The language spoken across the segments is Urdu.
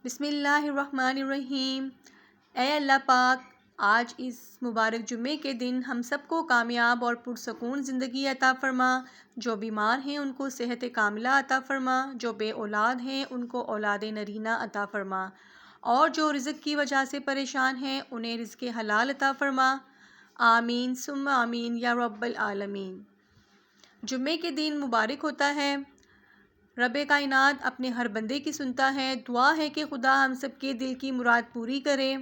بسم اللہ الرحمن الرحیم۔ اے اللہ پاک، آج اس مبارک جمعے کے دن ہم سب کو کامیاب اور پرسکون زندگی عطا فرما۔ جو بیمار ہیں ان کو صحت کاملہ عطا فرما، جو بے اولاد ہیں ان کو اولاد نرینہ عطا فرما، اور جو رزق کی وجہ سے پریشان ہیں انہیں رزق حلال عطا فرما۔ آمین ثم آمین یا رب العالمین۔ جمعے کے دن مبارک ہوتا ہے۔ رب کائنات اپنے ہر بندے کی سنتا ہے۔ دعا ہے کہ خدا ہم سب کے دل کی مراد پوری کرے۔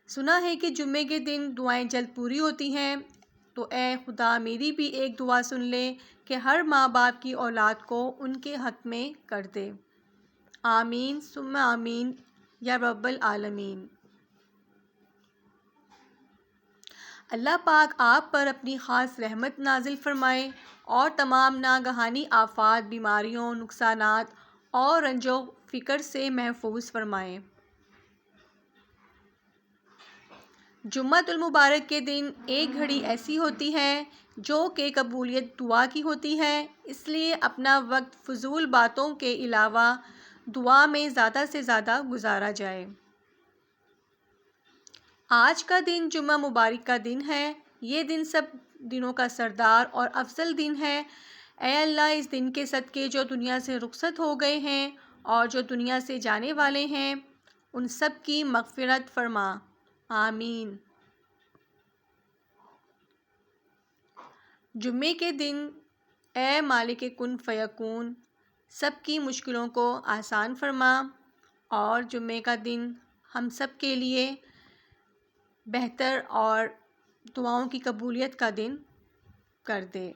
سنا ہے کہ جمعے کے دن دعائیں جلد پوری ہوتی ہیں، تو اے خدا میری بھی ایک دعا سن لے کہ ہر ماں باپ کی اولاد کو ان کے حق میں کر دے۔ آمین ثم آمین یا رب العالمین۔ اللہ پاک آپ پر اپنی خاص رحمت نازل فرمائے اور تمام ناگہانی آفات، بیماریوں، نقصانات اور رنج و فکر سے محفوظ فرمائے۔ جمعۃ المبارک کے دن ایک گھڑی ایسی ہوتی ہے جو کہ قبولیت دعا کی ہوتی ہے، اس لیے اپنا وقت فضول باتوں کے علاوہ دعا میں زیادہ سے زیادہ گزارا جائے۔ آج کا دن جمعہ مبارک کا دن ہے۔ یہ دن سب دنوں کا سردار اور افضل دن ہے۔ اے اللہ، اس دن کے صدقے جو دنیا سے رخصت ہو گئے ہیں اور جو دنیا سے جانے والے ہیں ان سب کی مغفرت فرما۔ آمین۔ جمعے کے دن اے مالک کن فیکون سب کی مشکلوں کو آسان فرما، اور جمعے کا دن ہم سب کے لیے بہتر اور دعاؤں کی قبولیت کا دن کر دے۔